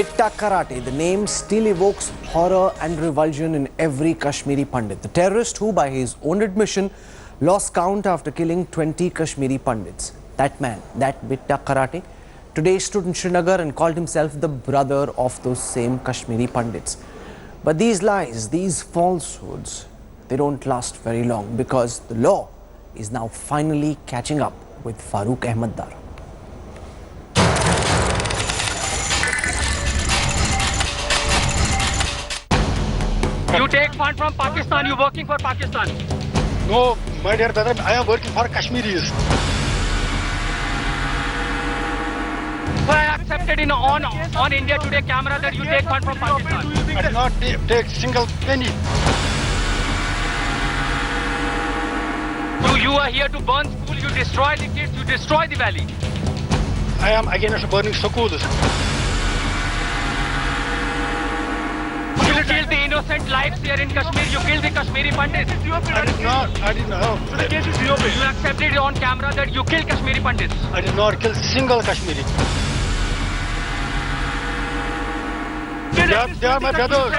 Vitta Karate, the name still evokes horror and revulsion in every Kashmiri Pandit. The terrorist who, by his own admission, lost count after killing 20 Kashmiri Pandits. That man, that Vitta Karate, today stood in Srinagar and called himself the brother of those same Kashmiri Pandits. But these lies, these falsehoods, they don't last very long because the law is now finally catching up with Farooq Ahmed Dar. You take fund from Pakistan, you working for Pakistan. No, my dear brother, I am working for Kashmiris. So I accepted on India Today camera that you take fund from Pakistan. I did not take single penny. So you are here to burn school, you destroy the kids, you destroy the valley. I am against burning schools. You killed the innocent lives here in Kashmir, you killed the Kashmiri Pandits. I did not. So the case is reopened. You accepted on camera that you killed Kashmiri Pandits. I did not kill single Kashmiri. They are my brothers.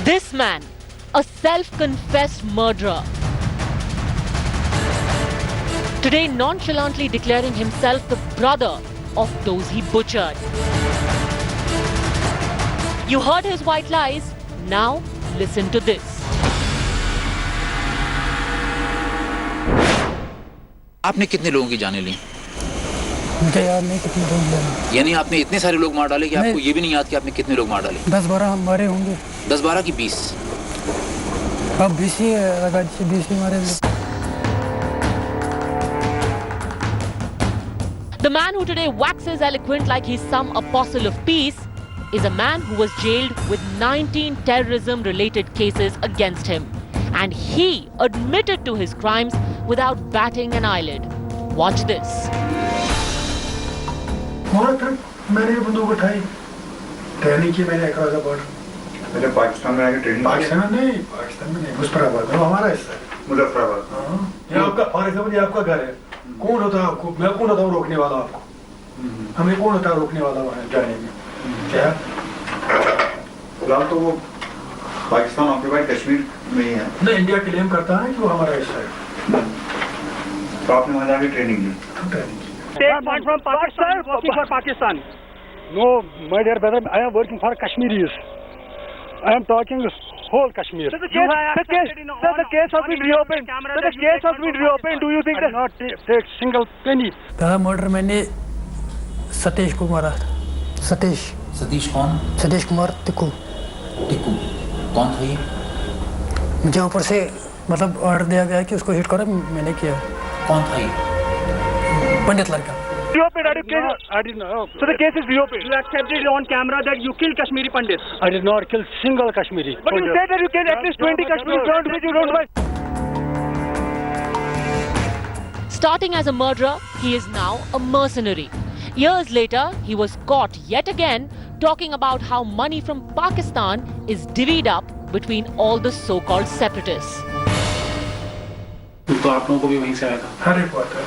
This man, a self-confessed murderer, today nonchalantly declaring himself the brother of those he butchered. You heard his white lies, now listen to this. आपने कितने लोगों की जानें ली? मुझे याद नहीं कितने लोग जाने। यानी आपने इतने सारे लोग मार डाले कि आपको ये भी नहीं याद कि आपने कितने लोग मार डाले? 10-12 हम मारे होंगे। 10-12 की 20? अब 20 ही लगा 20 ही मारे। The man who today waxes eloquent like he's some apostle of peace is a man who was jailed with 19 terrorism-related cases against him. And he admitted to his crimes without batting an eyelid. Watch this. मैंने बंदूक उठाई, training की मैंने हैदराबाद। अच्छा पाकिस्तान में आके training? Pakistan में नहीं, मुजफ्फराबाद में हमारा हिस्सा है। मुजफ्फराबाद। हाँ, ये आपका फॉर एग्जाम्पल ये आपका घर है। कौन होता है आपको? मैं कौन होता हूँ रोकने वाला आपको? हमें कौन होता है रोकने वाला वहाँ जाने में? क्या? फिलहाल तो वो पाकिस्तान ऑक्यूपाइड कश्मीर में ही है। नहीं, इंडिया क्लेम करता है कि वो हमारा हिस्सा है। तो आपने वहाँ जाके ट्रेनिंग ली? ट्रेनिंग की। Take fund from Pakistan, working for Pakistan. No, my dear brother, I am working for Kashmiris. I am talking whole Kashmir. So the case has been reopened. So the case has been reopened. Do you think I did not take single penny. पहला murder मैंने सतीश को मारा। सतीश कौन? सतीश कुमार टिक्कू। टिक्कू कौन था ये? मुझे ऊपर से मतलब ऑर्डर दिया गया कि उसको हिट करो, मैंने किया। कौन था ये? पंडित लड़का। Reopened, I did not. So the case is reopened. You accepted on camera that you killed Kashmiri Pandits. I did not kill single Kashmiri. But you said that you killed at least 20 Kashmiris, don't which you don't mind. Starting as a murderer, he is now a mercenary. Years later, he was caught yet again talking about how money from Pakistan is divvied up between all the so-called separatists. तो आप लोगों को भी वहीं से आया था? हर एक बात है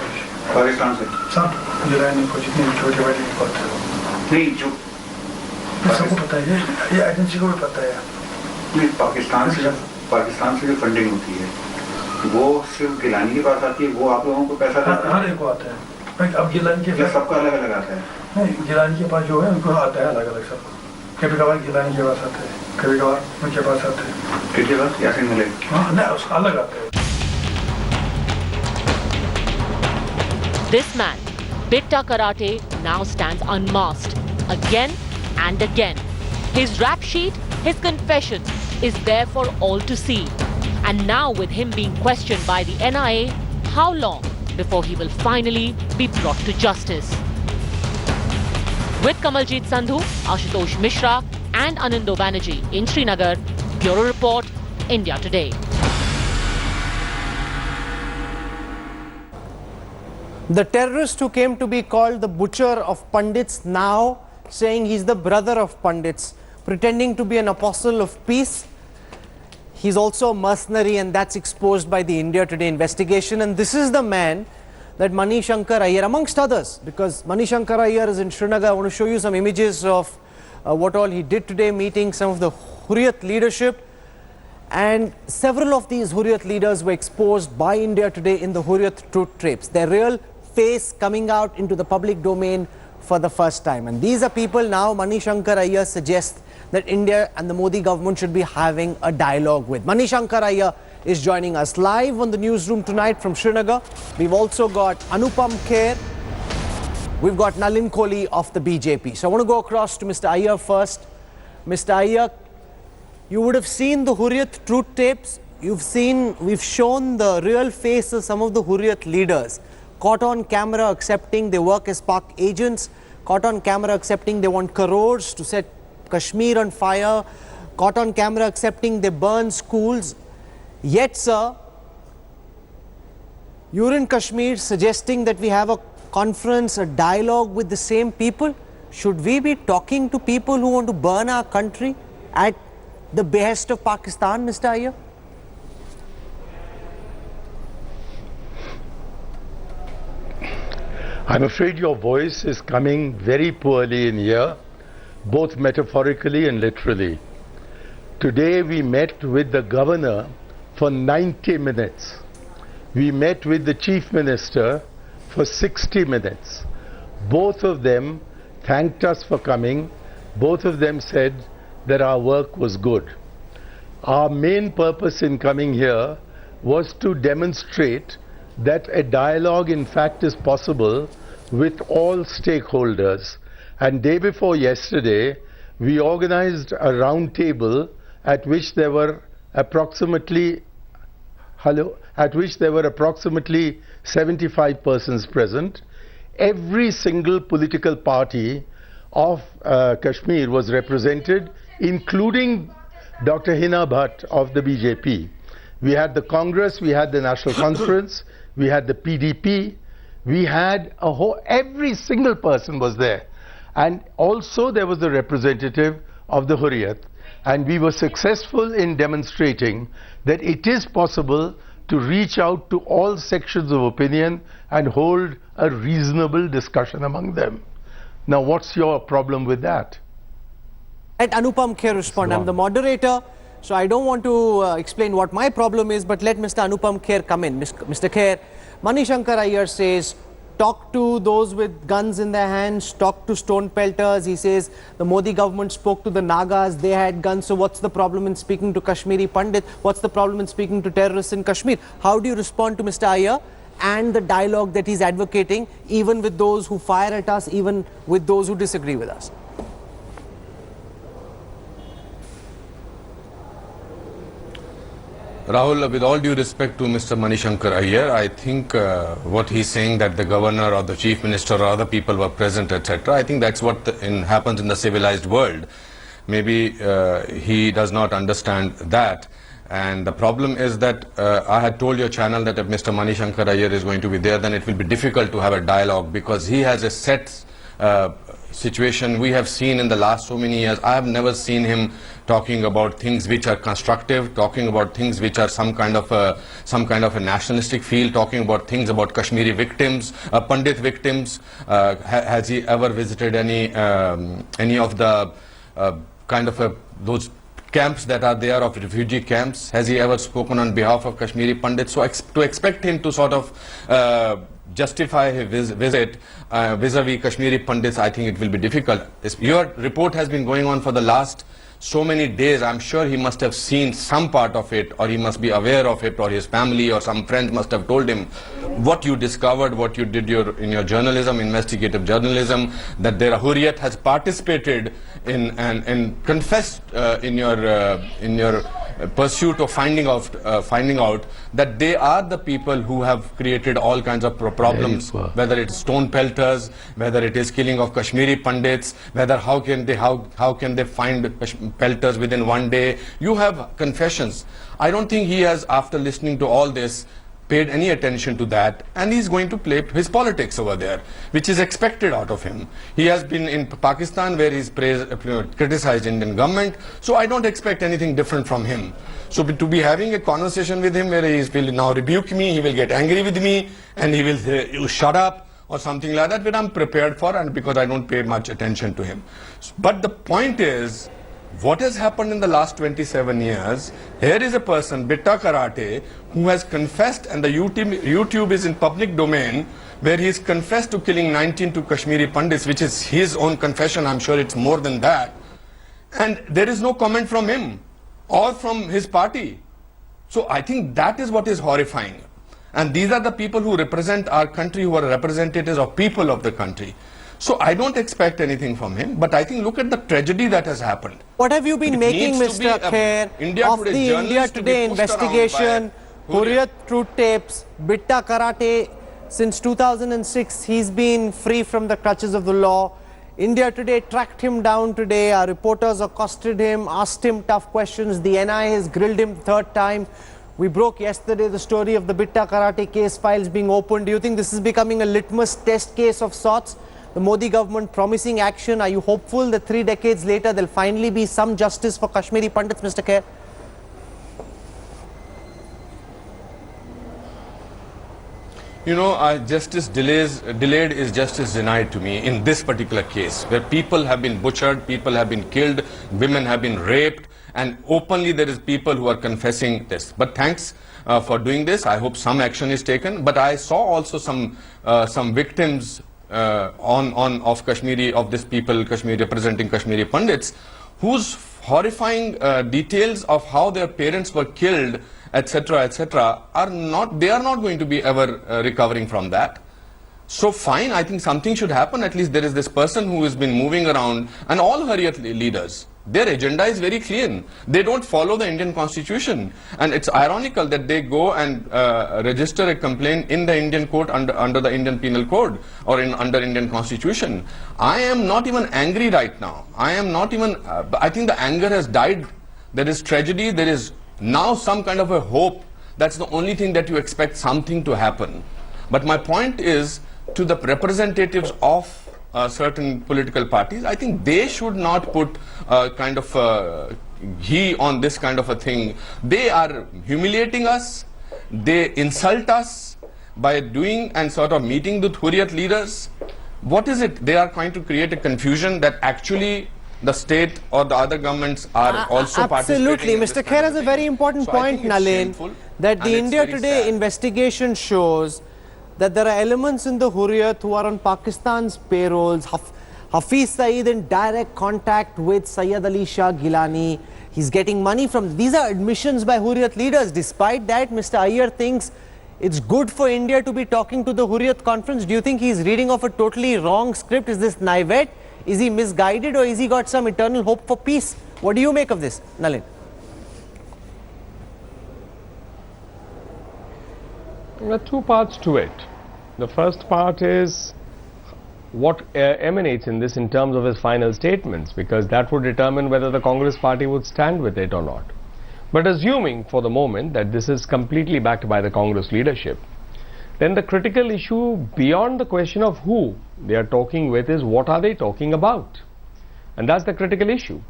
पाकिस्तान से? सब गिराने को जितने छोटे बड़े की बात है। नहीं, जो सबको पता है, ये एजेंसी को भी पता है। नहीं, पाकिस्तान से जो फंडिंग होती है वो सिर्फ गिलानी के पास आती है, वो आप लोगों को पैसा देता है? हर एक को आता है। अब गिलानी के पास सबका अलग अलग आता है? नहीं, गिलानी के पास जो है उनको आता है अलग अलग सबको। कभी कभार गिलानी के पास आता है, कभी कभार उनके पास आता है। किसके पास? यासिन मलिक? हाँ, नहीं, उसका अलग आता है। This man, Vitta Karate, now stands unmasked again and again. His rap sheet, his confession is there for all to see. And now with him being questioned by the NIA, how long before he will finally be brought to justice? With Kamaljeet Sandhu, Ashutosh Mishra and Anando Banerjee in Srinagar, Bureau Report, India Today. The terrorist who came to be called the butcher of Pandits, now saying he's the brother of Pandits, pretending to be an apostle of peace. He's also a mercenary, and that's exposed by the India Today investigation. And this is the man that Mani Shankar Aiyar, amongst others, because Mani Shankar Aiyar is in Srinagar. I want to show you some images of what all he did today, meeting some of the Hurriyat leadership. And several of these Hurriyat leaders were exposed by India Today in the Hurriyat truth tapes. Their real face coming out into the public domain for the first time. And these are people now Mani Shankar Aiyar suggests that India and the Modi government should be having a dialogue with. Mani Shankar Aiyar is joining us live on the newsroom tonight from Srinagar. We've also got Anupam Kher. We've got Nalin Kohli of the BJP. So I want to go across to Mr. Aiyar first. Mr. Aiyar, you would have seen the Hurriyat truth tapes. We've shown the real face of some of the Hurriyat leaders. Caught on camera accepting they work as Pak agents. Caught on camera accepting they want crores to set Kashmir on fire. Caught on camera accepting they burn schools. Yet, sir, you're in Kashmir suggesting that we have a conference, a dialogue with the same people. Should we be talking to people who want to burn our country at the behest of Pakistan, Mr. Aiyar? I'm afraid your voice is coming very poorly in here, both metaphorically and literally. Today we met with the governor for 90 minutes. We met with the chief minister for 60 minutes. Both of them thanked us for coming. Both of them said that our work was good. Our main purpose in coming here was to demonstrate that a dialogue in fact is possible with all stakeholders. And day before yesterday, we organized a round table at which there were approximately 75 persons present. Every single political party of Kashmir was represented, including Dr. Hina Bhatt of the BJP. We had the Congress, we had the National Conference, we had the PDP, we had every single person was there. And also there was a representative of the Hurriyat. And we were successful in demonstrating that it is possible to reach out to all sections of opinion and hold a reasonable discussion among them. Now, what's your problem with that? Let Anupam Kher respond. I'm the moderator, so I don't want to explain what my problem is, but let Mr. Anupam Kher come in. Mr. Kher, Mani Shankar Aiyar says, talk to those with guns in their hands, talk to stone pelters. He says the Modi government spoke to the Nagas, they had guns, so what's the problem in speaking to Kashmiri Pandit? What's the problem in speaking to terrorists in Kashmir? How do you respond to Mr. Aiyar and the dialogue that he's advocating, even with those who fire at us, even with those who disagree with us? Rahul, with all due respect to Mr. Mani Shankar Aiyar, I think what he's saying that the governor or the chief minister or other people were present, etc. I think that's what happens in the civilized world. Maybe he does not understand that. And the problem is that I had told your channel that if Mr. Mani Shankar Aiyar is going to be there, then it will be difficult to have a dialogue because he has a set situation we have seen in the last so many years. I have never seen him talking about things which are constructive, talking about things which are some kind of a nationalistic feel, talking about things about Kashmiri victims, Pandit victims. Has he ever visited any of the those camps that are there of refugee camps? Has he ever spoken on behalf of Kashmiri Pandits? So to expect him to sort of justify his visit vis-a-vis Kashmiri Pandits, I think it will be difficult. Your report has been going on for the last so many days. I'm sure he must have seen some part of it, or he must be aware of it, or his family or some friends must have told him what you discovered, what you did in your journalism, investigative journalism, that there Hurriyat has participated in and confessed in your pursuit of finding out that they are the people who have created all kinds of problems, whether it's stone pelters, whether it is killing of Kashmiri Pandits, whether how can they find pelters within one day. You have confessions. I don't think he has, after listening to all this, paid any attention to that, and he's going to play his politics over there, which is expected out of him. He has been in Pakistan where he's criticized Indian government, so I don't expect anything different from him. So to be having a conversation with him where he will now rebuke me, he will get angry with me, and he will say, "You shut up," or something like that, which I'm prepared for, and because I don't pay much attention to him. But the point is, what has happened in the last 27 years, here is a person, Bitta Karate, who has confessed, and the YouTube is in public domain, where he's confessed to killing 19 Kashmiri Pandits, which is his own confession. I'm sure it's more than that. And there is no comment from him or from his party. So I think that is what is horrifying. And these are the people who represent our country, who are representatives of people of the country. So I don't expect anything from him, but I think look at the tragedy that has happened. What have you been making, Mr. Kher, of the India Today investigation, Hurriyat truth tapes, Bitta Karate? Since 2006, he's been free from the clutches of the law. India Today tracked him down today. Our reporters accosted him, asked him tough questions. The NIA has grilled him third time. We broke yesterday the story of the Bitta Karate case files being opened. Do you think this is becoming a litmus test case of sorts? The Modi government promising action. Are you hopeful that 3 decades later there'll finally be some justice for Kashmiri Pandits, Mr. Kher? You know, justice delayed is justice denied to me in this particular case, where people have been butchered, people have been killed, women have been raped, and openly there is people who are confessing this. But thanks for doing this. I hope some action is taken. But I saw also some victims of Kashmiri, of this people, Kashmiri representing Kashmiri Pandits, whose horrifying details of how their parents were killed, etc., are not going to be ever recovering from that. So fine, I think something should happen. At least there is this person who has been moving around, and all Hurriyat leaders, their agenda is very clear. They don't follow the Indian constitution, and it's ironical that they go and register a complaint in the Indian court under the Indian Penal Code or under Indian constitution. I am not even angry right now. I am not even, I think the anger has died. There is tragedy, there is now some kind of a hope. That's the only thing that you expect something to happen. But my point is, to the representatives of certain political parties, I think they should not put kind of ghee on this kind of a thing. They are humiliating us, they insult us by doing and sort of meeting with Hurriyat leaders. What is it? They are trying to create a confusion that actually the state or the other governments are also absolutely. participating. Mr. Kher has a very important point, Nalin, that the India Today investigation shows that there are elements in the Hurriyat who are on Pakistan's payrolls. Hafiz Saeed in direct contact with Sayyid Ali Shah Gilani. He's getting money from... These are admissions by Hurriyat leaders. Despite that, Mr. Aiyar thinks it's good for India to be talking to the Hurriyat conference. Do you think he's reading off a totally wrong script? Is this naivete? Is he misguided, or is he got some eternal hope for peace? What do you make of this, Nalin? There are two parts to it. The first part is what emanates in this in terms of his final statements, because that would determine whether the Congress party would stand with it or not. But assuming for the moment that this is completely backed by the Congress leadership, then the critical issue beyond the question of who they are talking with is what are they talking about? And that's the critical issue.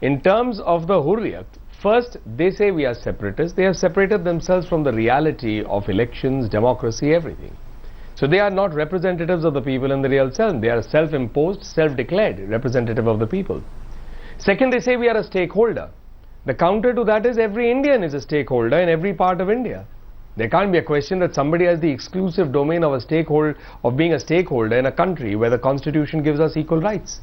In terms of the Hurriyat, first, they say we are separatists. They have separated themselves from the reality of elections, democracy, everything. So they are not representatives of the people in the real sense. They are self-imposed, self-declared representative of the people. Second, they say we are a stakeholder. The counter to that is every Indian is a stakeholder in every part of India. There can't be a question that somebody has the exclusive domain of being a stakeholder in a country where the constitution gives us equal rights.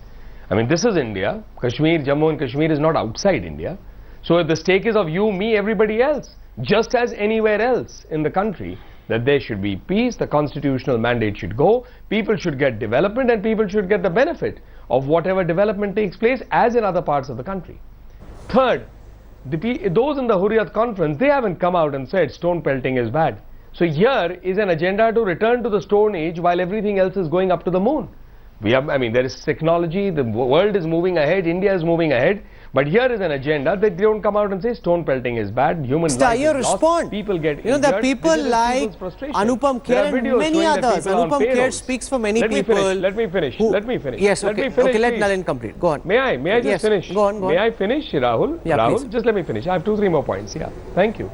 I mean, this is India. Kashmir, Jammu and Kashmir is not outside India. So if the stake is of you, me, everybody else, just as anywhere else in the country, that there should be peace, the constitutional mandate should go, people should get development, and people should get the benefit of whatever development takes place as in other parts of the country. Third, those in the Hurriyat conference, they haven't come out and said stone pelting is bad. So here is an agenda to return to the Stone Age while everything else is going up to the moon. I mean, there is technology, the world is moving ahead, India is moving ahead, but here is an agenda that they don't come out and say stone pelting is bad, human life is lost, people get injured. You know, there are people like Anupam Kher and many others. Anupam Kher speaks for many people. Let me finish. Yes, okay. Let Nalin complete. Go on. May I just finish? Go on. May I finish, Rahul? Yeah, Rahul, please. just let me finish. I have 2-3 more points. Yeah, thank you.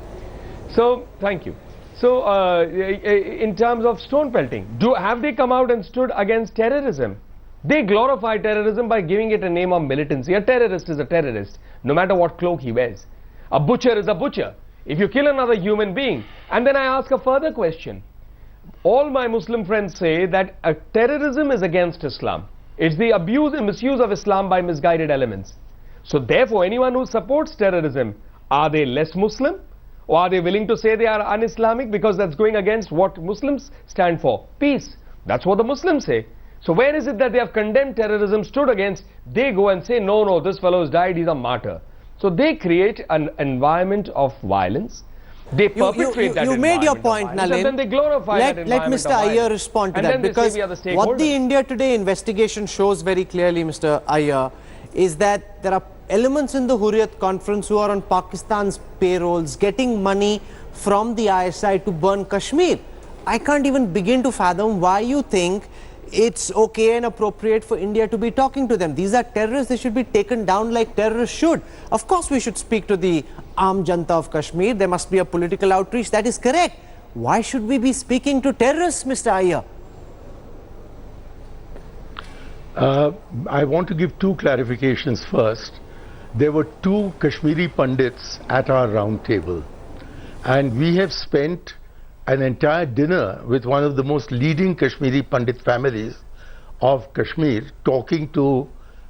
So, thank you. So, in terms of stone pelting, have they come out and stood against terrorism? They glorify terrorism by giving it a name of militancy. A terrorist is a terrorist, no matter what cloak he wears. A butcher is a butcher. If you kill another human being, and then I ask a further question. All my Muslim friends say that terrorism is against Islam. It's the abuse and misuse of Islam by misguided elements. So therefore, anyone who supports terrorism, are they less Muslim? Or are they willing to say they are un-Islamic because that's going against what Muslims stand for? Peace. That's what the Muslims say. So where is it that they have condemned terrorism, stood against? They go and say, no, this fellow has died, he's a martyr. So they create an environment of violence. They perpetrate that you made your point, Nalin. And then they glorify that environment. Let Mr. Aiyar respond to that, because what the India Today investigation shows very clearly, Mr. Aiyar, is that there are elements in the Hurriyat conference who are on Pakistan's payrolls getting money from the ISI to burn Kashmir. I can't even begin to fathom why you think it's okay and appropriate for India to be talking to them. These are terrorists. They should be taken down like terrorists should. Of course, we should speak to the Aam Janta of Kashmir. There must be a political outreach. That is correct. Why should we be speaking to terrorists, Mr. Aiyar? I want to give 2 clarifications first. There were 2 Kashmiri Pandits at our round table, and we have spent an entire dinner with one of the most leading Kashmiri Pandit families of Kashmir, talking to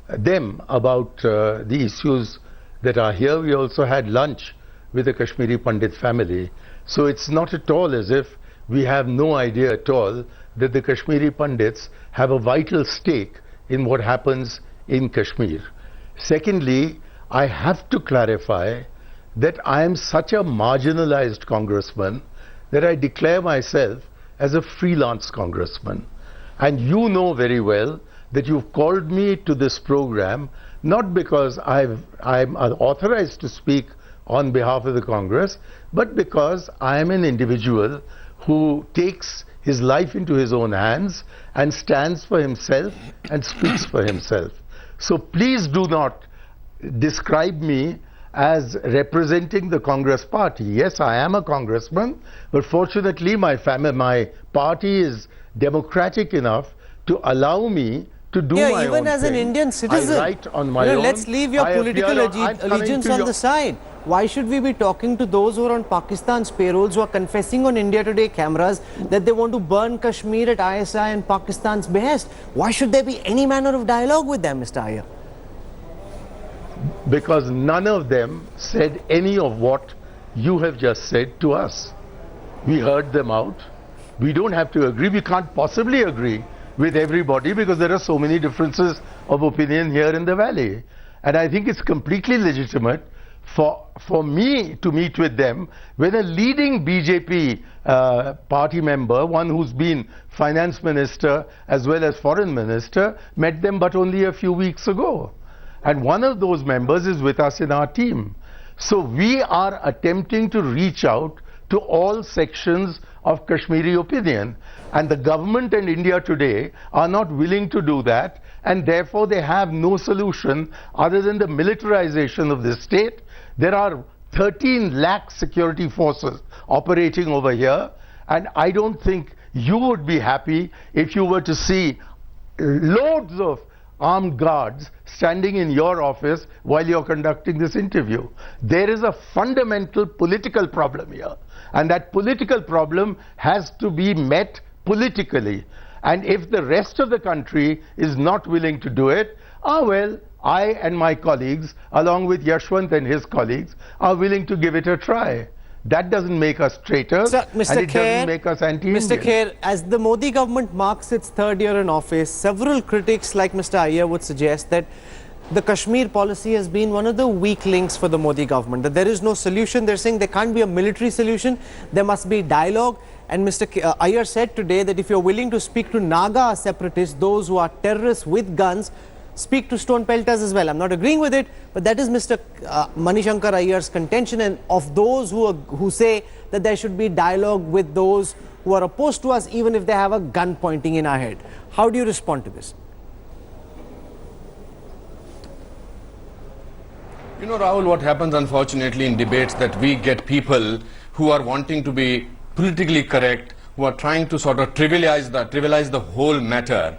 them about the issues that are here. We also had lunch with the Kashmiri Pandit family. So it's not at all as if we have no idea at all that the Kashmiri Pandits have a vital stake in what happens in Kashmir. Secondly, I have to clarify that I am such a marginalized congressman that I declare myself as a freelance congressman. And you know very well that you've called me to this program not because I'm authorized to speak on behalf of the Congress, but because I am an individual who takes his life into his own hands and stands for himself and speaks for himself. So please do not describe me as representing the Congress party. Yes, I am a congressman, but fortunately my party is democratic enough to allow me to do my own thing. Even as an Indian citizen, I write on my own. Let's leave your political allegiance on the side. Why should we be talking to those who are on Pakistan's payrolls, who are confessing on India Today cameras that they want to burn Kashmir at ISI and Pakistan's behest? Why should there be any manner of dialogue with them, Mr. Aiyar? Because none of them said any of what you have just said to us. We heard them out. We don't have to agree. We can't possibly agree with everybody because there are so many differences of opinion here in the valley. And I think it's completely legitimate for me to meet with them when a leading BJP party member, one who's been finance minister as well as foreign minister, met them but only a few weeks ago. And one of those members is with us in our team. So we are attempting to reach out to all sections of Kashmiri opinion. And the government and India Today are not willing to do that. And therefore they have no solution other than the militarization of this state. There are 13 lakh security forces operating over here. And I don't think you would be happy if you were to see loads of armed guards standing in your office while you're conducting this interview. There is a fundamental political problem here, and that political problem has to be met politically. And if the rest of the country is not willing to do it, well, I and my colleagues, along with Yashwant and his colleagues, are willing to give it a try. That doesn't make us traitors, and it doesn't make us anti-Indian. Mr. Kher, as the Modi government marks its 3rd year in office, several critics like Mr. Aiyar would suggest that the Kashmir policy has been one of the weak links for the Modi government, that there is no solution. They're saying there can't be a military solution, there must be dialogue. And Mr. Aiyar said today that if you're willing to speak to Naga separatists, those who are terrorists with guns, speak to stone pelters as well. I'm not agreeing with it, but that is Mr. Mani Shankar Aiyar's contention, and of those who say that there should be dialogue with those who are opposed to us, even if they have a gun pointing in our head. How do you respond to this? You know, Rahul, what happens unfortunately in debates that we get people who are wanting to be politically correct, who are trying to sort of trivialize the whole matter.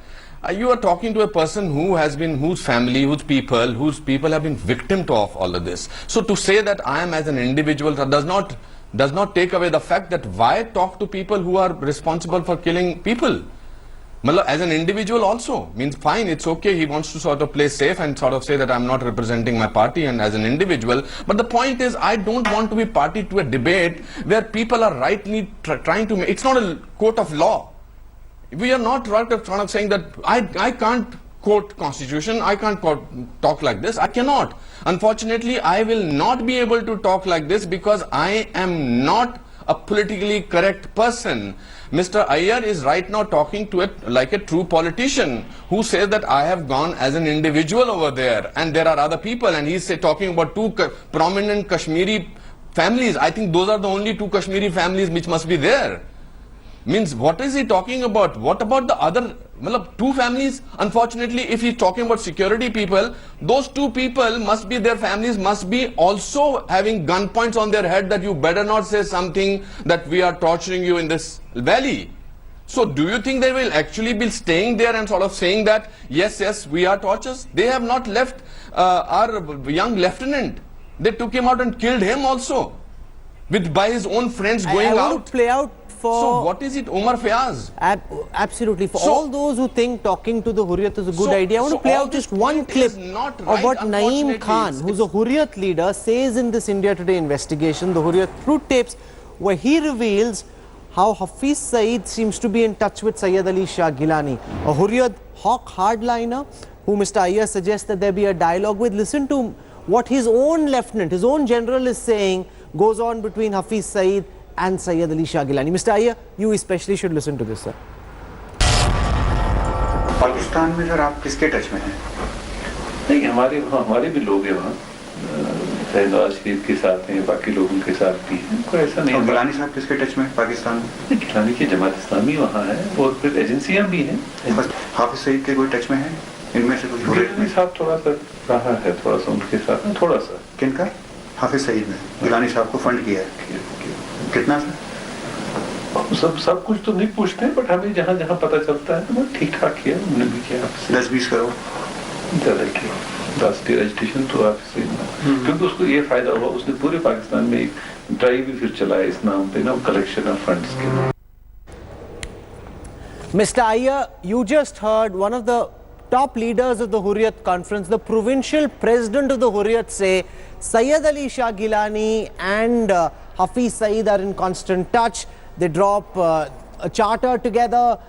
You are talking to a person whose family, whose people have been victim to of all of this. So to say that I am as an individual does not take away the fact that why talk to people who are responsible for killing people? As an individual also means fine, it's okay, he wants to sort of play safe and sort of say that I'm not representing my party and as an individual. But the point is, I don't want to be party to a debate where people are rightly trying to make, it's not a court of law. We are not right of trying to saying that I can't quote constitution, I can't talk like this, I cannot. Unfortunately, I will not be able to talk like this because I am not a politically correct person. Mr. Aiyar is right now talking to it like a true politician who says that I have gone as an individual over there and there are other people, and he's talking about two prominent Kashmiri families. I think those are the only two Kashmiri families which must be there. Means what is he talking about? What about the other two families? Unfortunately, if he's talking about security people, those two people must be, their families must be also having gun points on their head that you better not say something that we are torturing you in this valley. So do you think they will actually be staying there and sort of saying that yes, we are torturers? They have not left our young lieutenant. They took him out and killed him also by his own friends going out. I want to play out. So what is it, Omar Fayaz? Absolutely. For all those who think talking to the Hurriyat is a good idea, I want to play out just one clip of what Naeem Khan, who's a Hurriyat leader, says in this India Today investigation, the Hurriyat Truth Tapes, where he reveals how Hafiz Saeed seems to be in touch with Sayyid Ali Shah Gilani, a Hurriyat hawk hardliner who Mr. Aiyar suggests that there be a dialogue with. Listen to what his own lieutenant, his own general is saying goes on between Hafiz Saeed and Sayyid Ali Shah Gilani. Mr. Aiyar, you especially should listen to this, sir. Pakistan में sir आप किसके touch में हैं? नहीं, हमारे भी लोग हैं वहाँ, नवाज शरीफ के साथ हैं, बाकी लोगों के साथ भी हैं, कोई ऐसा नहीं। गिलानी साहब किसके टच में पाकिस्तान में? गिलानी की जमात इस्लामी वहाँ है और फिर एजेंसियाँ भी हैं। हाफिज सईद के कोई टच में है? इनमें से कुछ गिलानी साहब थोड़ा सा रहा है, थोड़ा सा उनके साथ, थोड़ा सा। किनका? हाफिज सईद ने गिलानी साहब को फंड किया है। कितना सर? सब कुछ तो नहीं पूछते, बट हमें जहाँ जहाँ पता चलता है तो ठीक ठाक किया, उन्होंने भी किया। 10-20 करोड़ ज्यादा किया, राष्ट्रीय रजिस्ट्रेशन तो आपसे, क्योंकि उसको ये फायदा हुआ, उसने पूरे पाकिस्तान में एक ड्राइव भी फिर चलाया इस नाम पे ना, कलेक्शन ऑफ फंड्स के। Mr. Aiyar, you just heard one of the top leaders of the Hurriyat conference, the provincial president of the Hurriyat, say Sayyid Ali Shah Gilani and Hafiz Saeed are in constant touch. They drop a charter together.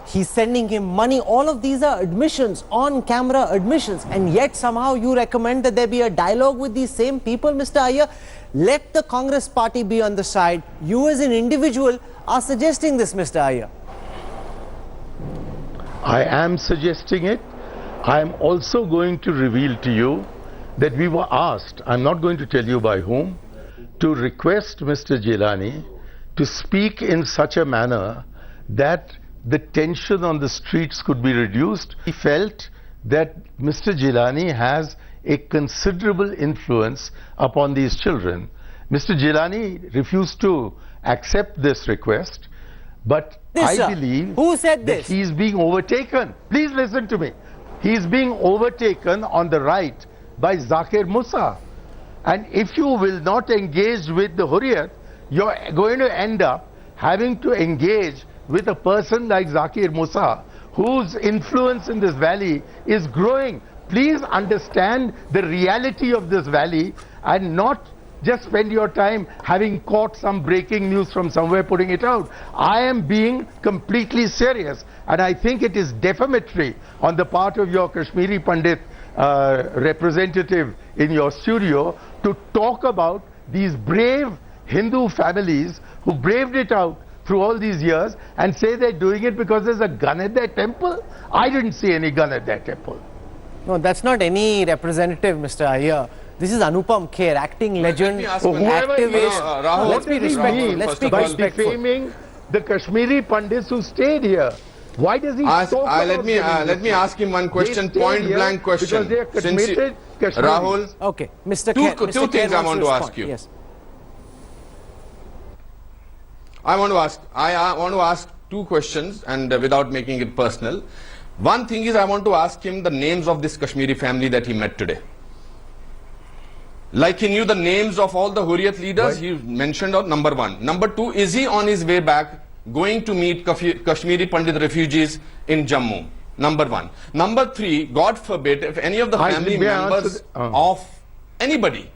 He's sending him money. All of these are admissions, on-camera admissions. And yet somehow you recommend that there be a dialogue with these same people, Mr. Aiyar. Let the Congress party be on the side. You as an individual are suggesting this, Mr. Aiyar. I am suggesting it. I am also going to reveal to you that we were asked, I'm not going to tell you by whom, to request Mr. Jilani to speak in such a manner that the tension on the streets could be reduced. He felt that Mr. Jilani has a considerable influence upon these children. Mr. Jilani refused to accept this request, but I believe that he is being overtaken. Please listen to me. He is being overtaken on the right by Zakir Musa. And if you will not engage with the Hurriyat, you're going to end up having to engage with a person like Zakir Musa, whose influence in this valley is growing. Please understand the reality of this valley and not just spend your time having caught some breaking news from somewhere, putting it out. I am being completely serious, and I think it is defamatory on the part of your Kashmiri Pandit representative in your studio to talk about these brave Hindu families who braved it out through all these years and say they're doing it because there's a gun at their temple? I didn't see any gun at their temple. No, that's not any representative, Mr. Aiyar. This is Anupam Kher, acting legend, activist. Rahul, Let's be respectful. Let's be by respectful. defaming the Kashmiri Pandits who stayed here. Why does he talk about let me ask him one question, point blank question. Because they are committed Kashmiris. Rahul, okay, Mr. Kher, two things I want to ask you. Yes. I want to ask two questions, and without making it personal. One thing is, I want to ask him the names of this Kashmiri family that he met today. Like he knew the names of all the Hurriyat leaders, he mentioned on number one. Number two, is he on his way back going to meet Kashmiri Pandit refugees in Jammu? Number one. Number three, God forbid, if any of the family members of anybody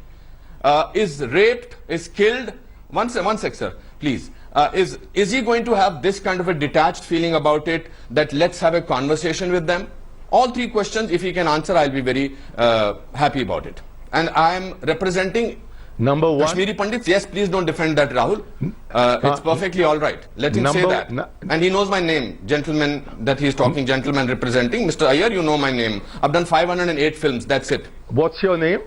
is raped, is killed, one sec, sir, please. Is he going to have this kind of a detached feeling about it, that let's have a conversation with them? All three questions, if he can answer, I'll be very happy about it. And I am representing number one, Kashmiri Pandits. Yes, please don't defend that, Rahul. It's perfectly all right. Let him say that. And he knows my name, gentleman that he's talking, gentleman representing. Mr. Aiyar, you know my name. I've done 508 films, that's it. What's your name?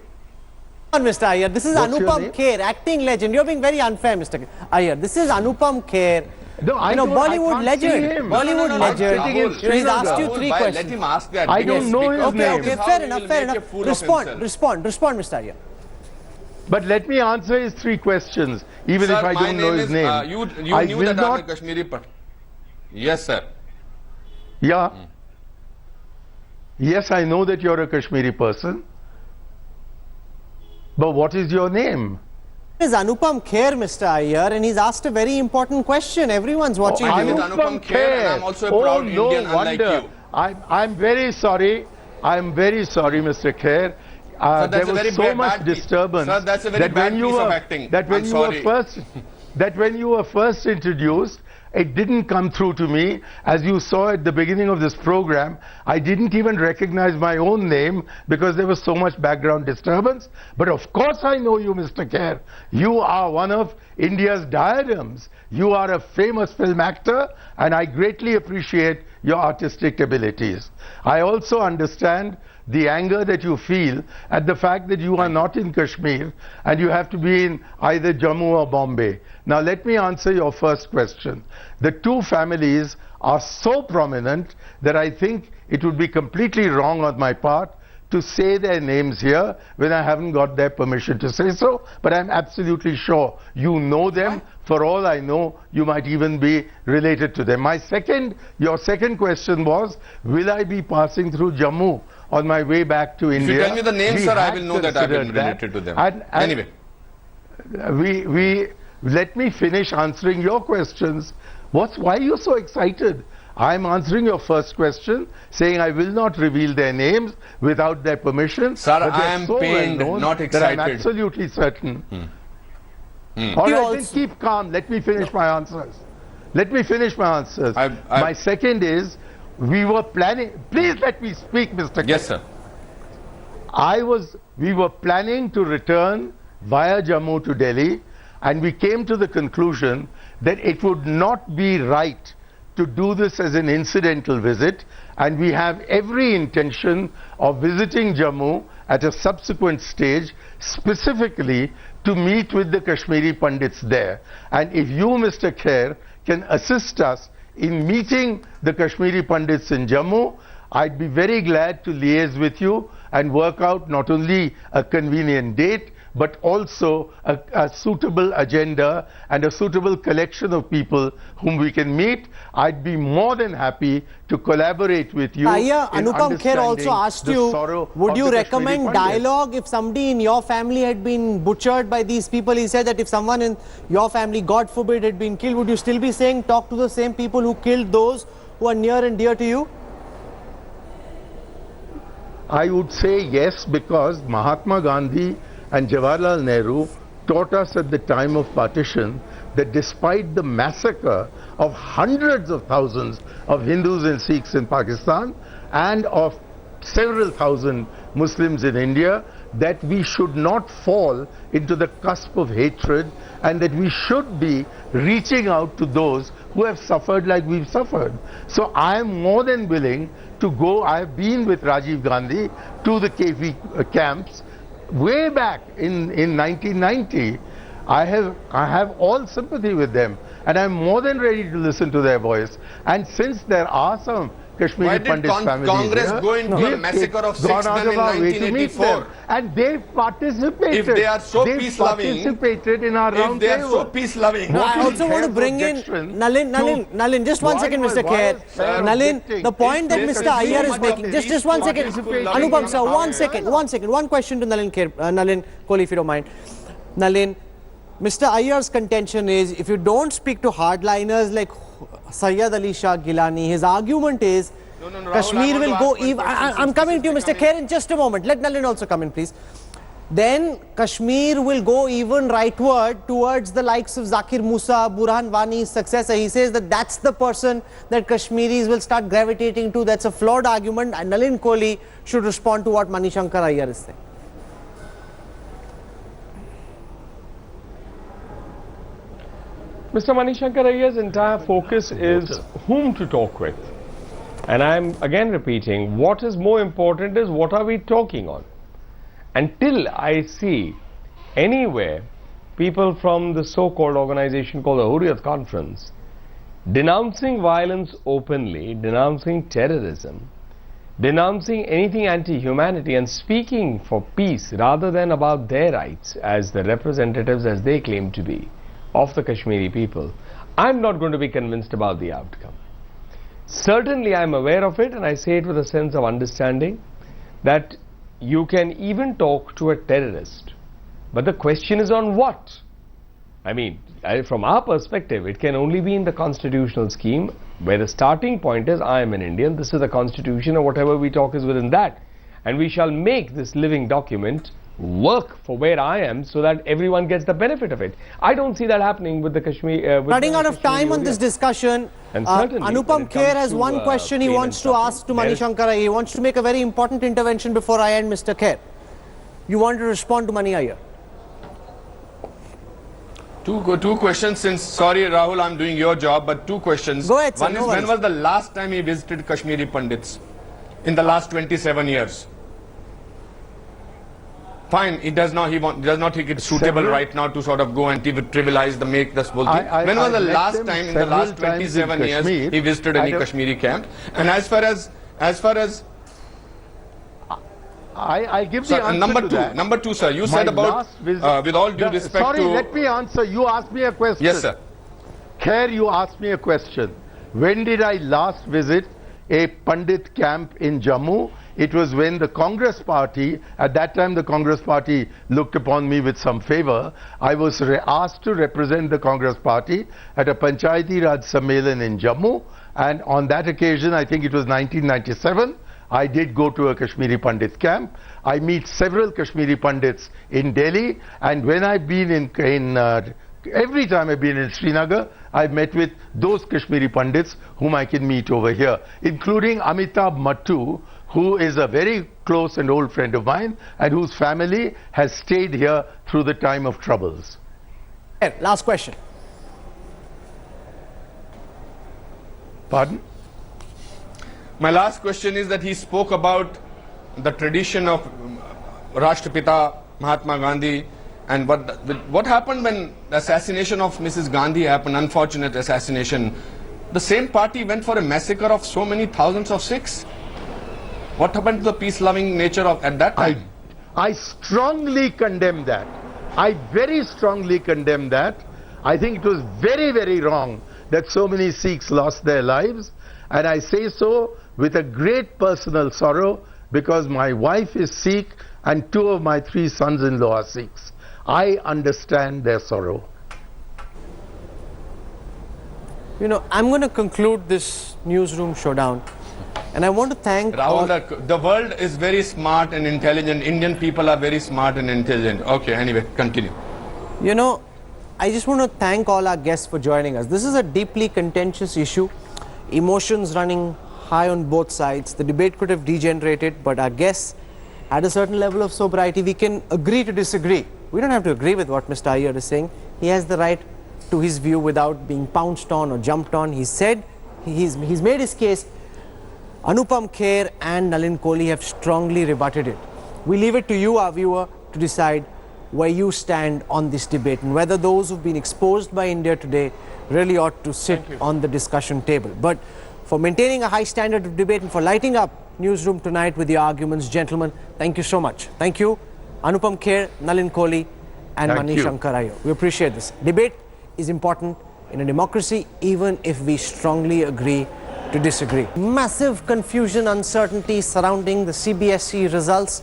Mr. Aiyar, this is Anupam Kher, acting legend. You're being very unfair, Mr. Aiyar. This is Anupam Kher. No, I know, Bollywood legend. Bollywood legend. He's asked you three questions. Let him ask that. I don't know his name. Okay, fair enough. Respond, Mr. Aiyar. But let me answer his three questions, even sir, if I don't know his name. You knew that I'm a Kashmiri Pandit. Yes, sir. Yeah. Yes, I know that you're a Kashmiri person. But what is your name? Is Anupam Kher, Mr. Aiyar, and he's asked a very important question. Everyone's watching you. Anupam Kher, and I'm also a proud Indian, unlike you. I'm very sorry. I'm very sorry, Mr. Kher. There was so much disturbance. Sir, that's a very bad piece of acting. That when you were first introduced, it didn't come through to me. As you saw at the beginning of this program, I didn't even recognize my own name because there was so much background disturbance. But of course I know you, Mr. Kher. You are one of India's diadems. You are a famous film actor, and I greatly appreciate your artistic abilities. I also understand the anger that you feel at the fact that you are not in Kashmir and you have to be in either Jammu or Bombay. Now let me answer your first question. The two families are so prominent that I think it would be completely wrong on my part to say their names here when I haven't got their permission to say so, but I'm absolutely sure you know them. For all I know, you might even be related to them. Your second question was, will I be passing through Jammu on my way back to India? If you tell me the names, sir, I will know that I've been related to them. Anyway. Let me finish answering your questions. Why are you so excited? I'm answering your first question, saying I will not reveal their names without their permission. Sir, I am pained, not excited. I'm absolutely certain. All right, then keep calm. Let me finish my answers. Let me finish my answers. My second is, we were planning... Please let me speak, Mr. Yes, sir. We were planning to return via Jammu to Delhi, and we came to the conclusion that it would not be right to do this as an incidental visit, and we have every intention of visiting Jammu at a subsequent stage, specifically to meet with the Kashmiri Pandits there. And if you, Mr. Kher, can assist us in meeting the Kashmiri Pandits in Jammu, I'd be very glad to liaise with you and work out not only a convenient date, but also a suitable agenda and a suitable collection of people whom we can meet. I'd be more than happy to collaborate with you. Anupam Kher also asked you, would you recommend dialogue if somebody in your family had been butchered by these people? He said that if someone in your family, God forbid, had been killed, would you still be saying talk to the same people who killed those who are near and dear to you? I would say yes, because Mahatma Gandhi and Jawaharlal Nehru taught us at the time of partition that despite the massacre of hundreds of thousands of Hindus and Sikhs in Pakistan and of several thousand Muslims in India, that we should not fall into the cusp of hatred, and that we should be reaching out to those who have suffered like we've suffered. So I am more than willing to go. I have been with Rajiv Gandhi to the KV camps way back in 1990. I have all sympathy with them, and I'm more than ready to listen to their voice. And since there are some Kashmiri Pandit families Congress here, go into a massacre of 6 men in 1984? And they participated. If they are so peace-loving, participated in our round if they are table. so peace-loving, I also want to bring in Nalin, just 1 second, Mr. Kher. Nalin, the point that Mr. Aiyar is making, just 1 second. Anupam sir, 1 second. One question to Nalin Kohli, if you don't mind. Nalin, Mr. Aiyar's contention is, if you don't speak to hardliners like Sayyid Ali Shah Gilani, his argument is Kashmir will go even. I'm coming to you, Mr. Kher, in just a moment. Let Nalin also come in, please. Then Kashmir will go even rightward towards the likes of Zakir Musa, Burhan Wani's successor. He says that that's the person that Kashmiris will start gravitating to. That's a flawed argument, and Nalin Kohli should respond to what Mani Shankar Aiyar is saying. Mr. Mani Shankar Aiyar's entire focus is whom to talk with. And I'm again repeating, what is more important is what are we talking on. Until I see anywhere people from the so-called organization called the Hurriyat Conference denouncing violence openly, denouncing terrorism, denouncing anything anti-humanity and speaking for peace rather than about their rights as the representatives as they claim to be of the Kashmiri people, I'm not going to be convinced about the outcome. Certainly I'm aware of it, and I say it with a sense of understanding that you can even talk to a terrorist, but the question is on what? I mean, from our perspective, it can only be in the constitutional scheme where the starting point is I am an Indian, this is the constitution, or whatever we talk is within that, and we shall make this living document work for where I am so that everyone gets the benefit of it. I don't see that happening with the Kashmir. Running out of time on this discussion, Anupam Kher has one question he wants to ask to Mani Shankar Aiyar. He wants to make a very important intervention before I end, Mr. Kher. You want to respond to Mani Aiyar? Two questions, since, sorry Rahul, I'm doing your job, but two questions. Go ahead, sir. One is, when was the last time he visited Kashmiri Pandits? In the last 27 years. Fine, he does not think it's suitable right now to sort of go and trivialize make this whole thing. When was the last time in the last 27 years he visited any Kashmiri camp? And as far as I give the answer Number two, sir, you said about, with all due respect sorry, let me answer. You asked me a question. Yes, sir. Kher, you asked me a question. When did I last visit a Pandit camp in Jammu? It was when the Congress party, at that time the Congress party looked upon me with some favor. I was asked to represent the Congress party at a Panchayati Raj Sammelan in Jammu, and on that occasion, I think it was 1997, I did go to a Kashmiri Pandit camp. I meet several Kashmiri Pandits in Delhi, and when I've been every time I've been in Srinagar, I've met with those Kashmiri Pandits whom I can meet over here, including Amitabh Mattu, who is a very close and old friend of mine, and whose family has stayed here through the time of troubles. Last question. Pardon? My last question is that he spoke about the tradition of Rashtrapita Mahatma Gandhi, and what happened when the assassination of Mrs. Gandhi happened, unfortunate assassination. The same party went for a massacre of so many thousands of Sikhs. What happened to the peace-loving nature of at that time? I strongly condemn that. I very strongly condemn that. I think it was very, very wrong that so many Sikhs lost their lives, and I say so with a great personal sorrow because my wife is Sikh and 2 of my 3 sons-in-law are Sikhs. I understand their sorrow. You know, I'm going to conclude this newsroom showdown. And I want to thank Rahul, the world is very smart and intelligent. Indian people are very smart and intelligent. Okay, anyway, continue. You know, I just want to thank all our guests for joining us. This is a deeply contentious issue. Emotions running high on both sides. The debate could have degenerated, but our guests had a certain level of sobriety. We can agree to disagree. We don't have to agree with what Mr. Aiyar is saying. He has the right to his view without being pounced on or jumped on. He said he's made his case. Anupam Kher and Nalin Kohli have strongly rebutted it. We leave it to you, our viewer, to decide where you stand on this debate and whether those who've been exposed by India today really ought to sit on the discussion table. But for maintaining a high standard of debate and for lighting up Newsroom tonight with the arguments, gentlemen, thank you so much. Thank you, Anupam Kher, Nalin Kohli and Mani Shankar Aiyar. We appreciate this. Debate is important in a democracy, even if we strongly agree to disagree. Massive confusion, uncertainty surrounding the CBSE results.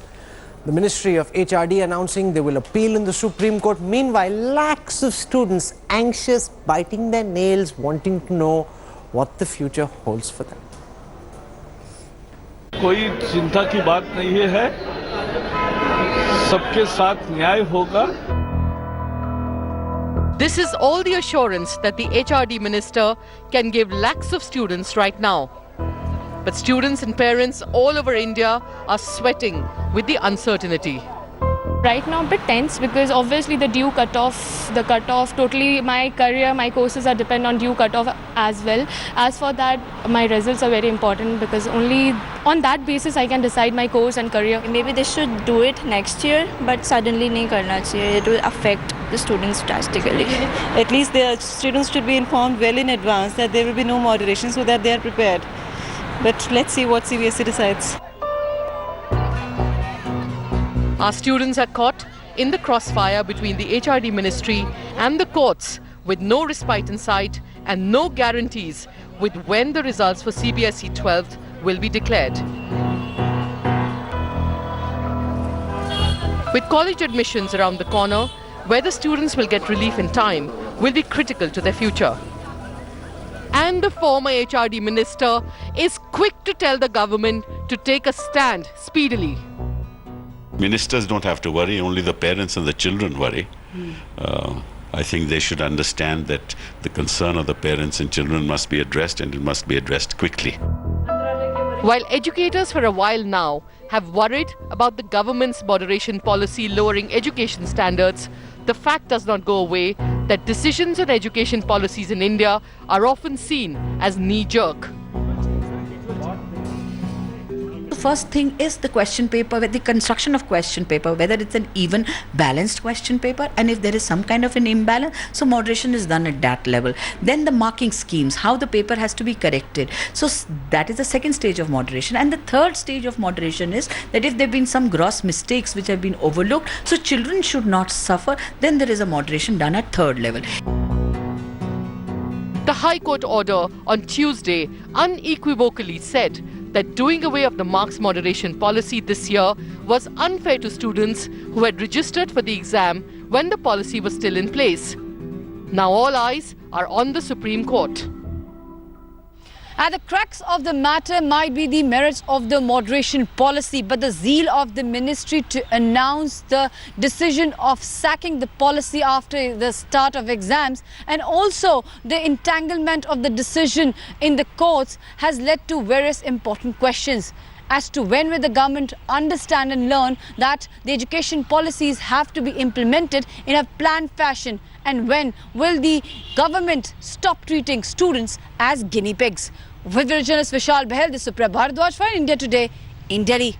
The Ministry of HRD announcing they will appeal in the Supreme Court. Meanwhile, lakhs of students anxious, biting their nails, wanting to know what the future holds for them. कोई चिंता की बात नहीं है, सबके साथ न्याय होगा. This is all the assurance that the HRD minister can give lakhs of students right now. But students and parents all over India are sweating with the uncertainty. Right now a bit tense because obviously the due cutoff, totally my career, my courses are depend on due cutoff as well. As for that, my results are very important because only on that basis I can decide my course and career. Maybe they should do it next year, but suddenly nahi karna chahiye. It will affect the students drastically. At least the students should be informed well in advance that there will be no moderation so that they are prepared. But let's see what CBSE decides. Our students are caught in the crossfire between the HRD ministry and the courts with no respite in sight and no guarantees with when the results for CBSE 12th will be declared. With college admissions around the corner, whether students will get relief in time will be critical to their future. And the former HRD minister is quick to tell the government to take a stand speedily. Ministers don't have to worry, only the parents and the children worry. I think they should understand that the concern of the parents and children must be addressed, and it must be addressed quickly. While educators for a while now have worried about the government's moderation policy lowering education standards, the fact does not go away that decisions on education policies in India are often seen as knee-jerk. The first thing is the question paper, the construction of question paper, whether it's an even balanced question paper, and if there is some kind of an imbalance, so moderation is done at that level. Then the marking schemes, how the paper has to be corrected. So that is the second stage of moderation. And the third stage of moderation is that if there have been some gross mistakes which have been overlooked, so children should not suffer, then there is a moderation done at third level. The High Court order on Tuesday unequivocally said that doing away of the marks moderation policy this year was unfair to students who had registered for the exam when the policy was still in place. Now all eyes are on the Supreme Court. At the crux of the matter might be the merits of the moderation policy, but the zeal of the ministry to announce the decision of sacking the policy after the start of exams and also the entanglement of the decision in the courts has led to various important questions as to when will the government understand and learn that the education policies have to be implemented in a planned fashion, and when will the government stop treating students as guinea pigs. With journalist Vishal Bahel, this is Supriya Bharadwaj for India Today in Delhi.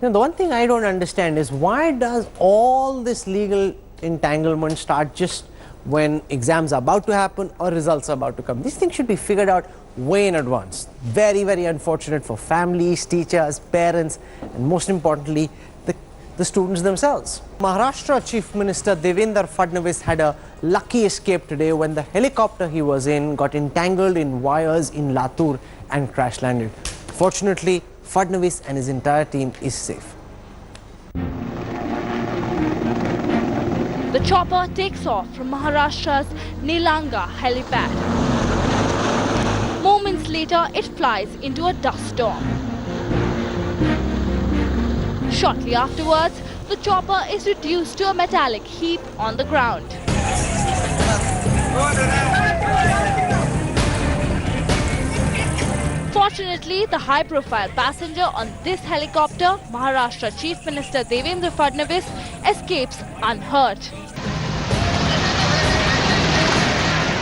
The one thing I don't understand is why does all this legal entanglement start just when exams are about to happen or results are about to come? These things should be figured out way in advance. Very, very unfortunate for families, teachers, parents, and most importantly, the students themselves. Maharashtra Chief Minister Devendra Fadnavis had a lucky escape today when the helicopter he was in got entangled in wires in Latur and crash landed. Fortunately, Fadnavis and his entire team is safe. The chopper takes off from Maharashtra's Nilanga helipad. Moments later, it flies into a dust storm. Shortly afterwards, the chopper is reduced to a metallic heap on the ground. Fortunately, the high-profile passenger on this helicopter, Maharashtra Chief Minister Devendra Fadnavis, escapes unhurt.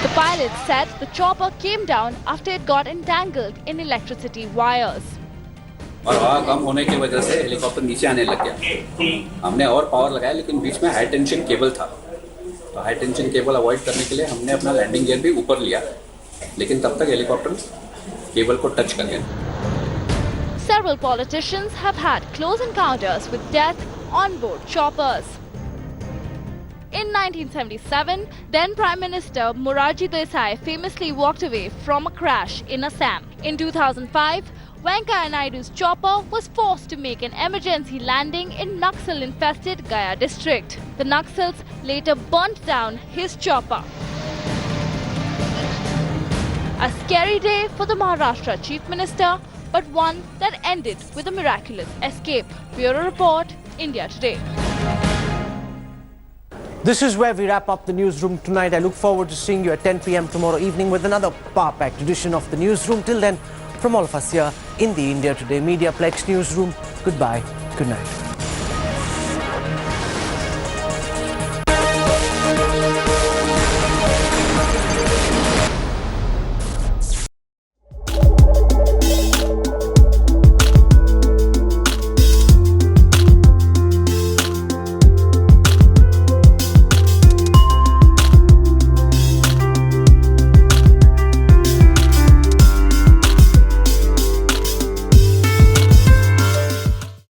The pilot said the chopper came down after it got entangled in electricity wires. और हवा कम होने की वजह से helicopter नीचे आने लग गया। हमने और पावर लगाया लेकिन बीच में हाई टेंशन केबल था, तो हाई टेंशन केबल अवॉइड करने के लिए हमने अपना लैंडिंग गियर भी ऊपर लिया, लेकिन तब तक हेलीकॉप्टर केबल को टच कर गया। Several politicians have had close encounters with death on board choppers. In 1977, then Prime Minister Morarji Desai famously walked away from a crash in Assam. In 2005, Venkaiah Naidu's chopper was forced to make an emergency landing in Naxal-infested Gaya district. The Naxals later burnt down his chopper. A scary day for the Maharashtra Chief Minister, but one that ended with a miraculous escape. Bureau Report, India Today. This is where we wrap up the newsroom tonight. I look forward to seeing you at 10 p.m. tomorrow evening with another power-packed edition of the newsroom. Till then, from all of us here in the India Today Mediaplex newsroom, goodbye, good night.